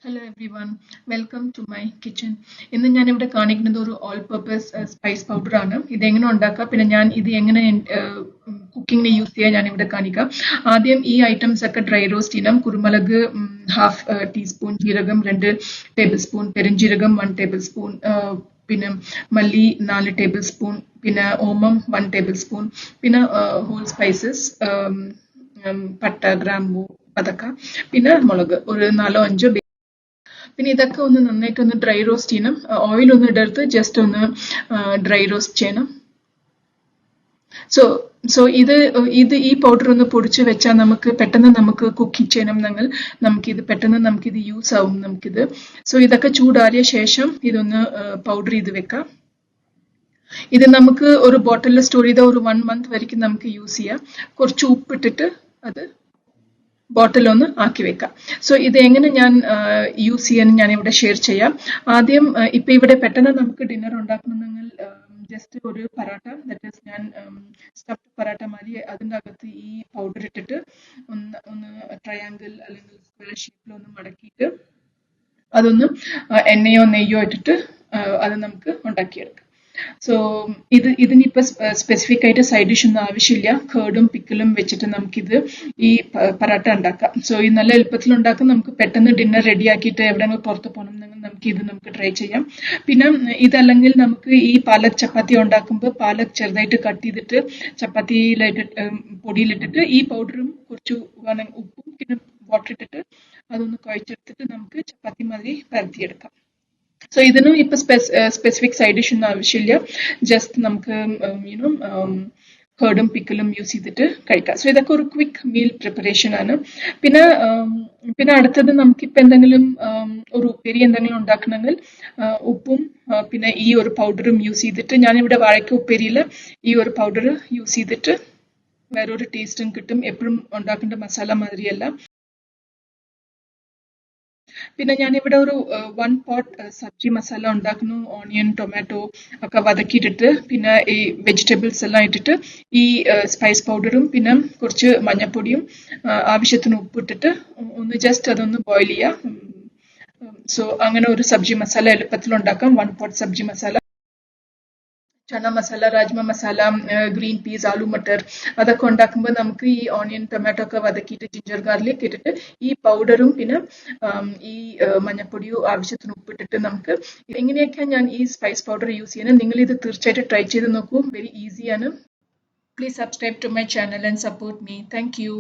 Hello everyone, welcome to my kitchen. ഇന്ന് ഞാൻ ഇവിടെ കാണിക്കുന്നത് ഒരു ഓൾ പർപ്പസ് സ്പൈസ് പൗഡർ ആണ്. ഇത് എങ്ങനെ ഉണ്ടാക്കാം, പിന്നെ ഞാൻ ഇത് എങ്ങനെ കുക്കിങ്ങിന് യൂസ് ചെയ്യാൻ ഞാൻ ഇവിടെ കാണിക്കാം. ആദ്യം ഈ ഐറ്റംസ് ഒക്കെ ഡ്രൈ റോസ്റ്റ് ചെയ്യണം. കുരുമുളക് ഹാഫ് ടീസ്പൂൺ, ജീരകം 2 ടേബിൾ സ്പൂൺ, പെരുംജീരകം 1 ടേബിൾ സ്പൂൺ, പിന്നെ മല്ലി 4 ടേബിൾ സ്പൂൺ, പിന്നെ ഓമം 1 ടേബിൾ സ്പൂൺ, പിന്നെ ഹോൾ സ്പൈസസ് പട്ട, ഗ്രാമ്പൂ, അതൊക്കെ, പിന്നെ മുളക് ഒരു 4-5. പിന്നെ ഇതൊക്കെ ഒന്ന് നന്നായിട്ടൊന്ന് ഡ്രൈ റോസ്റ്റ് ചെയ്യണം. ഓയിൽ ഒന്നും ഇടരുത്, ജസ്റ്റ് ഒന്ന് ഡ്രൈ റോസ്റ്റ് ചെയ്യണം. സോ ഇത് ഈ പൗഡർ ഒന്ന് പൊടിച്ച് വെച്ചാൽ നമുക്ക് പെട്ടെന്ന് നമുക്ക് കുക്കിംഗ് ചെയ്യണം എന്നെങ്കിൽ നമുക്കിത് യൂസ് ആവും നമുക്കിത്. സോ ഇതൊക്കെ ചൂടാറിയ ശേഷം ഇതൊന്ന് പൗഡർ ചെയ്ത് വെക്കാം. ഇത് നമുക്ക് ഒരു ബോട്ടിലിൽ സ്റ്റോർ ചെയ്ത ഒരു 1 month വരെക്കും നമുക്ക് യൂസ് ചെയ്യാം. കുറച്ച് ഉപ്പിട്ടിട്ട് അത് ബോട്ടിലൊന്ന് ആക്കി വെക്കാം. സോ ഇത് എങ്ങനെ ഞാൻ യൂസ് ചെയ്യാൻ ഞാൻ ഇവിടെ ഷെയർ ചെയ്യാം. ആദ്യം ഇപ്പൊ ഇവിടെ പെട്ടെന്ന് നമുക്ക് ഡിന്നർ ഉണ്ടാക്കണമെങ്കിൽ ജസ്റ്റ് ഒരു പറാട്ട, ദാറ്റ് ഈസ് ഞാൻ സ്റ്റഫ്ഡ് പറാട്ട മാതിരി അതിൻ്റെ അകത്ത് ഈ പൗഡർ ഇട്ടിട്ട് ഒന്ന് ട്രയാങ്കിൾ അല്ലെങ്കിൽ സ്ക്വയർ ഷേപ്പിലൊന്ന് മടക്കിയിട്ട് അതൊന്ന് എണ്ണയോ നെയ്യോ ഇട്ടിട്ട് അത് നമുക്ക് ഉണ്ടാക്കിയെടുക്കാം. സോ ഇതിനിപ്പോ സ്പെസിഫിക് ആയിട്ട് സൈഡ് ഡിഷ് ഒന്നും ആവശ്യമില്ല. കേർഡും പിക്കിളും വെച്ചിട്ട് നമുക്കിത് ഈ പറാട്ട ഉണ്ടാക്കാം. സോ ഈ നല്ല എളുപ്പത്തിൽ ഉണ്ടാക്കാം. നമുക്ക് പെട്ടെന്ന് ഡിന്നർ റെഡി ആക്കിയിട്ട് എവിടെയെങ്കിലും പുറത്ത് പോകണമെന്നെങ്കിൽ നമുക്ക് ട്രൈ ചെയ്യാം. പിന്നെ ഇതല്ലെങ്കിൽ നമുക്ക് ഈ പാലക് ചപ്പാത്തി ഉണ്ടാക്കുമ്പോൾ പാലക് ചെറുതായിട്ട് കട്ട് ചെയ്തിട്ട് ചപ്പാത്തിയിലിട്ടിട്ട് പൊടിയിലിട്ടിട്ട് ഈ പൗഡറും കുറച്ച് ഉപ്പും പിന്നെ വാട്ടർ ഇട്ടിട്ട് അതൊന്ന് കുഴച്ചെടുത്തിട്ട് നമുക്ക് ചപ്പാത്തി മാതിരി പരത്തിയെടുക്കാം. സോ ഇതിനും ഇപ്പൊ സ്പെസിഫിക് സൈഡ് ഡിഷ് ഒന്നും ആവശ്യമില്ല. ജസ്റ്റ് നമുക്ക് കേർഡും പിക്കിളും യൂസ് ചെയ്തിട്ട് കഴിക്കാം. സോ ഇതൊക്കെ ഒരു ക്വിക്ക് മീൽ പ്രിപ്പറേഷൻ ആണ്. പിന്നെ അടുത്തത് നമുക്കിപ്പോൾ എന്തെങ്കിലും ഒരു ഉപ്പേരി എന്തെങ്കിലും ഉണ്ടാക്കണമെങ്കിൽ ഉപ്പും പിന്നെ ഈ ഒരു പൗഡറും യൂസ് ചെയ്തിട്ട്, ഞാനിവിടെ വാഴയ്ക്ക ഉപ്പേരിയിൽ ഈ ഒരു പൗഡർ യൂസ് ചെയ്തിട്ട് വേറൊരു ടേസ്റ്റും കിട്ടും. എപ്പോഴും ഉണ്ടാക്കേണ്ട മസാല മാതിരിയല്ല. പിന്നെ ഞാനിവിടെ ഒരു 1 pot സബ്ജി മസാല ഉണ്ടാക്കുന്നു. ഓണിയൻ, ടൊമാറ്റോ ഒക്കെ വതക്കിയിട്ടിട്ട് പിന്നെ ഈ വെജിറ്റബിൾസ് എല്ലാം ഇട്ടിട്ട് ഈ സ്പൈസ് പൗഡറും പിന്നെ കുറച്ച് മഞ്ഞൾപ്പൊടിയും ആവശ്യത്തിന് ഉപ്പിട്ടിട്ട് ഒന്ന് ജസ്റ്റ് അതൊന്ന് ബോയിൽ ചെയ്യാം. സോ അങ്ങനെ ഒരു സബ്ജി മസാല എളുപ്പത്തിൽ ഉണ്ടാക്കാം. 1 pot സബ്ജി മസാല, ചന മസാല, രാജ്മ മസാല, ഗ്രീൻ പീസ്, ആലു മട്ടർ അതൊക്കെ ഉണ്ടാക്കുമ്പോൾ നമുക്ക് ഈ ഓണിയൻ, ടൊമാറ്റോ ഒക്കെ വതക്കിയിട്ട് ജിഞ്ചർ ഗാർലിക് ഇട്ടിട്ട് ഈ പൗഡറും പിന്നെ ഈ മഞ്ഞപ്പൊടിയും ആവശ്യത്തിന് ഉപ്പിട്ടിട്ട് നമുക്ക് എങ്ങനെയൊക്കെയാണ് ഞാൻ ഈ സ്പൈസ് പൗഡർ യൂസ് ചെയ്യുന്നത്. നിങ്ങൾ ഇത് തീർച്ചയായിട്ടും ട്രൈ ചെയ്ത് നോക്കൂ. വെരി ഈസിയാണ്. Please subscribe to my channel and support me. Thank U.